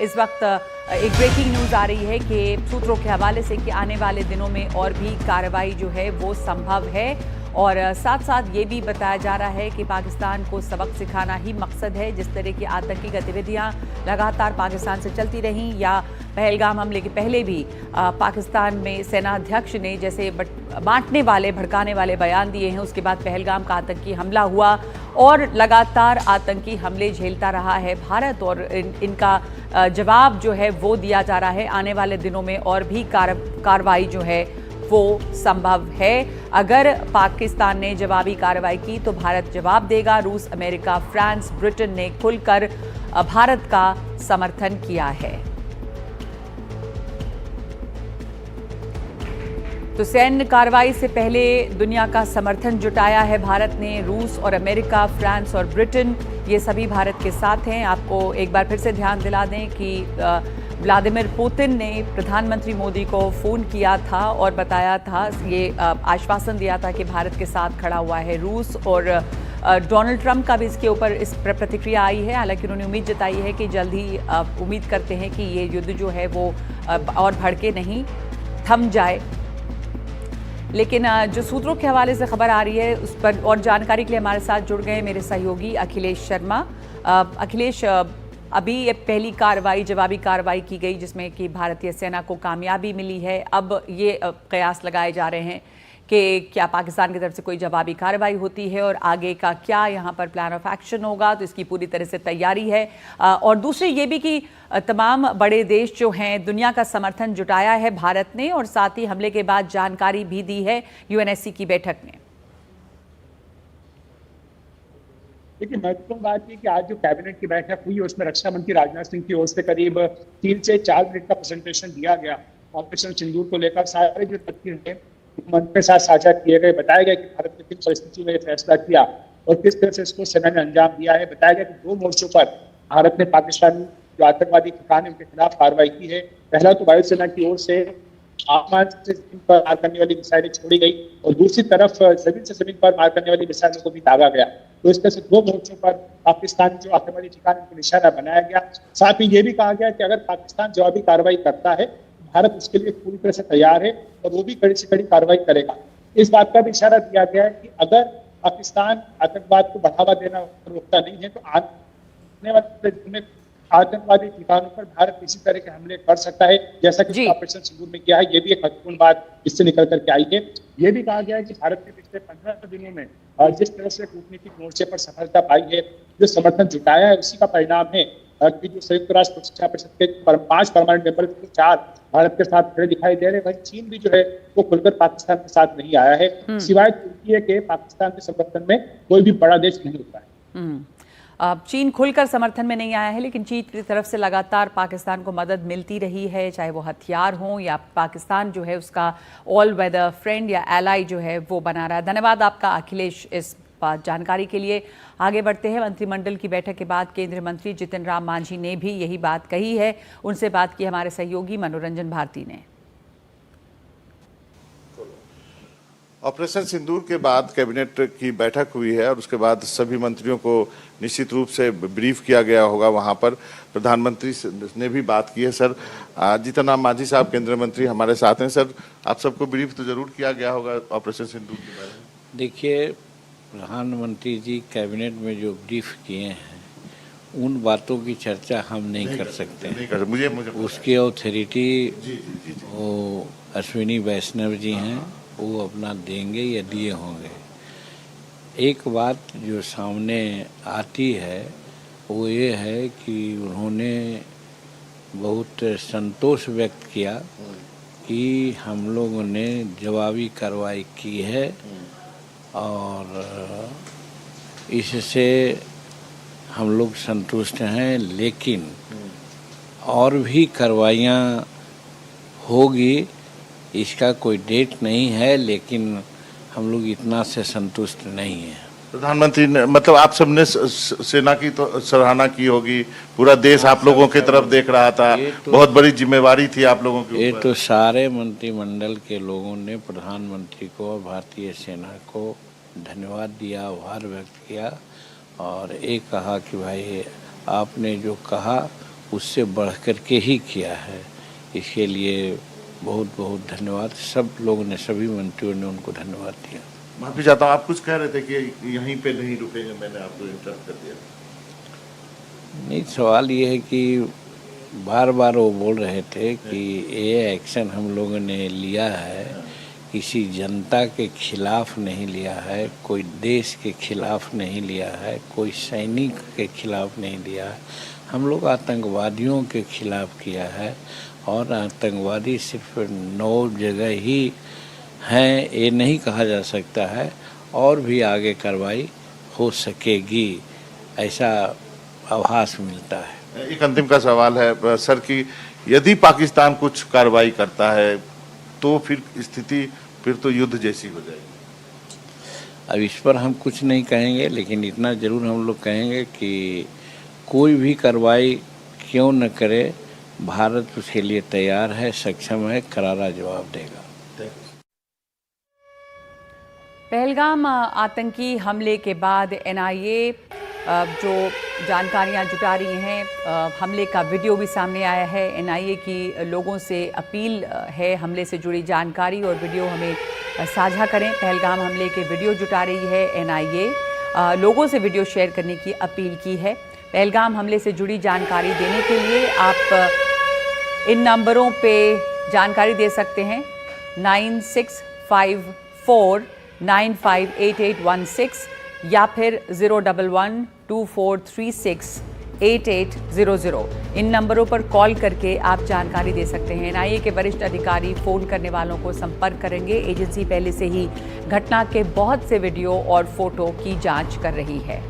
इस वक्त एक ब्रेकिंग न्यूज आ रही है कि सूत्रों के हवाले से कि आने वाले दिनों में और भी कार्रवाई जो है वो संभव है और साथ साथ ये भी बताया जा रहा है कि पाकिस्तान को सबक सिखाना ही मकसद है। जिस तरह की आतंकी गतिविधियां लगातार पाकिस्तान से चलती रहीं या पहलगाम हमले के पहले भी पाकिस्तान में सेनाध्यक्ष ने जैसे बांटने वाले भड़काने वाले बयान दिए हैं, उसके बाद पहलगाम का आतंकी हमला हुआ और लगातार आतंकी हमले झेलता रहा है भारत और इनका जवाब जो है वो दिया जा रहा है। आने वाले दिनों में और भी कार्रवाई जो है वो संभव है। अगर पाकिस्तान ने जवाबी कार्रवाई की तो भारत जवाब देगा। रूस, अमेरिका, फ्रांस, ब्रिटेन ने खुलकर भारत का समर्थन किया है। तो सैन्य कार्रवाई से पहले दुनिया का समर्थन जुटाया है भारत ने। रूस और अमेरिका, फ्रांस और ब्रिटेन ये सभी भारत के साथ हैं। आपको एक बार फिर से ध्यान दिला दें कि व्लादिमीर पुतिन ने प्रधानमंत्री मोदी को फ़ोन किया था और बताया था, ये आश्वासन दिया था कि भारत के साथ खड़ा हुआ है। रूस और डोनाल्ड ट्रंप का भी इसके ऊपर इस प्रतिक्रिया आई है। हालांकि उन्होंने उम्मीद जताई है कि जल्द ही उम्मीद करते हैं कि ये युद्ध जो है वो और भड़के नहीं, थम जाए। लेकिन जो सूत्रों के हवाले से खबर आ रही है उस पर और जानकारी के लिए हमारे साथ जुड़ गए मेरे सहयोगी अखिलेश शर्मा। अखिलेश, अभी ये पहली कार्रवाई, जवाबी कार्रवाई की गई जिसमें कि भारतीय सेना को कामयाबी मिली है। अब ये कयास लगाए जा रहे हैं कि क्या पाकिस्तान की तरफ से कोई जवाबी कार्रवाई होती है और आगे का क्या यहाँ पर प्लान ऑफ एक्शन होगा, तो इसकी पूरी तरह से तैयारी है। और दूसरी ये भी कि तमाम बड़े देश जो हैं, दुनिया का समर्थन जुटाया है भारत ने और साथ ही हमले के बाद जानकारी भी दी है यूएनएससी की बैठक में। देखिए, महत्वपूर्ण बात है कि आज जो कैबिनेट की बैठक हुई उसमें रक्षा मंत्री राजनाथ सिंह की ओर से करीब 3 से 4 मिनट का प्रेजेंटेशन दिया गया। ऑपरेशन सिंदूर को लेकर सारे जो तथ्य हैं मुख्यमंत्री के साथ साझा किए गए। बताया गया कि भारत ने किस परिस्थिति में फैसला किया और किस तरह से इसको सेना ने अंजाम दिया है। बताया गया कि 2 मोर्चों पर भारत ने पाकिस्तान जो आतंकवादी ठिकाने उनके खिलाफ कार्रवाई की है। पहला तो वायुसेना की ओर से आसमान से जमीन पर मार करने वाली मिसाइलें छोड़ी गई और दूसरी तरफ जमीन से जमीन पर मार करने वाली मिसाइलों को भी दागा गया। तो इस तरह से 2 मोर्चों पर पाकिस्तान जो आतंकवादी ठिकाने उनको निशाना बनाया गया। साथ ही ये भी कहा गया कि अगर पाकिस्तान जवाबी कार्रवाई करता है भारत उसके लिए पूरी तरह से तैयार है और वो भी कड़ी से कड़ी कार्रवाई करेगा। इस बात का भी इशारा दिया गया है कि अगर पाकिस्तान आतंकवाद को बढ़ावा देना रोकता नहीं है तो आने वाले दिन में आतंकवादी ठिकानों पर भारत इसी तरह के हमले कर सकता है, जैसा कि ऑपरेशन सिंदूर में किया है। ये भी एक महत्वपूर्ण बात इससे निकल करके आई है। ये भी कहा गया है कि भारत ने पिछले 15 दिनों में जिस तरह से कूटनीतिक मोर्चे पर सफलता पाई है, जो समर्थन जुटाया है, उसी का परिणाम है कि जो संयुक्त राष्ट्र सुरक्षा परिषद के 5 परमानेंट मेंबर 4 भारत के साथ खड़े दिखाई दे रहे हैं। वहीं चीन भी जो है वो खुलकर पाकिस्तान के साथ नहीं आया है, सिवाय तुर्की के पाकिस्तान के समर्थन में कोई भी बड़ा देश नहीं होता है। चीन खुलकर समर्थन में नहीं आया है, लेकिन चीन की तरफ से लगातार पाकिस्तान को मदद मिलती रही है, चाहे वो हथियार हों या पाकिस्तान जो है उसका ऑल वेदर फ्रेंड या एलाई जो है वो बना रहा है। धन्यवाद आपका अखिलेश इस जानकारी के लिए। आगे बढ़ते हैं। मंत्रिमंडल की बैठक के बाद केंद्रीय मंत्री जितिन राम मांझी ने भी यही बात कही है। उनसे बात की हमारे सहयोगी मनोरंजन भारती ने। ऑपरेशन सिंदूर के बाद कैबिनेट की बैठक हुई है और उसके बाद सभी मंत्रियों को निश्चित रूप से ब्रीफ किया गया होगा। वहां पर प्रधानमंत्री ने भी बात की है। सर, जितिन राम मांझी साहब केंद्रीय मंत्री हमारे साथ हैं। सर, आप सबको ब्रीफ तो जरूर किया गया होगा ऑपरेशन सिंदूर के बारे में। देखिए, प्रधानमंत्री जी कैबिनेट में जो ब्रीफ किए हैं उन बातों की चर्चा हम नहीं कर सकते। नहीं कर, मुझे उसकी ऑथोरिटी वो अश्विनी वैष्णव जी हैं, वो अपना देंगे या दिए होंगे। एक बात जो सामने आती है वो ये है कि उन्होंने बहुत संतोष व्यक्त किया कि हम लोगों ने जवाबी कार्रवाई की है और इससे हम लोग संतुष्ट हैं, लेकिन और भी कार्रवाइयाँ होगी, इसका कोई डेट नहीं है, लेकिन हम लोग इतना से संतुष्ट नहीं हैं। प्रधानमंत्री ने, मतलब आप सबने सेना की तो सराहना की होगी, पूरा देश आप लोगों की तरफ देख रहा था, बहुत बड़ी जिम्मेवारी थी आप लोगों की। ये तो सारे मंत्रिमंडल के लोगों ने प्रधानमंत्री को और भारतीय सेना को धन्यवाद दिया, आभार व्यक्त किया और ये कहा कि भाई आपने जो कहा उससे बढ़ कर के ही किया है। इसके लिए बहुत बहुत धन्यवाद। सब लोगों ने, सभी मंत्रियों ने उनको धन्यवाद दिया। माफी चाहता हूँ, आप कुछ कह रहे थे कि यहीं पे नहीं रुकेंगे, मैंने आपको इंटरप्ट कर दिया। नहीं, सवाल ये है कि बार बार वो बोल रहे थे कि ये एक्शन हम लोगों ने लिया है किसी जनता के खिलाफ नहीं लिया है, कोई देश के खिलाफ नहीं लिया है, कोई सैनिक के खिलाफ नहीं लिया है। हम लोग आतंकवादियों के खिलाफ किया है और आतंकवादी सिर्फ 9 जगह ही हैं, ये नहीं कहा जा सकता है। और भी आगे कार्रवाई हो सकेगी, ऐसा आभास मिलता है। एक अंतिम का सवाल है सर कि यदि पाकिस्तान कुछ कार्रवाई करता है तो फिर स्थिति फिर तो युद्ध जैसी हो जाएगी। अब इस पर हम कुछ नहीं कहेंगे, लेकिन इतना ज़रूर हम लोग कहेंगे कि कोई भी कार्रवाई क्यों न करे, भारत उसके लिए तैयार है, सक्षम है, करारा जवाब देगा। पहलगाम आतंकी हमले के बाद एनआईए जो जानकारियां जुटा रही हैं, हमले का वीडियो भी सामने आया है। एनआईए की लोगों से अपील है हमले से जुड़ी जानकारी और वीडियो हमें साझा करें। पहलगाम हमले के वीडियो जुटा रही है एनआईए, लोगों से वीडियो शेयर करने की अपील की है। पहलगाम हमले से जुड़ी जानकारी देने के लिए आप इन नंबरों पे जानकारी दे सकते हैं। 9654958816 या फिर 01124368800। इन नंबरों पर कॉल करके आप जानकारी दे सकते हैं। एनआईए के वरिष्ठ अधिकारी फ़ोन करने वालों को संपर्क करेंगे। एजेंसी पहले से ही घटना के बहुत से वीडियो और फोटो की जांच कर रही है।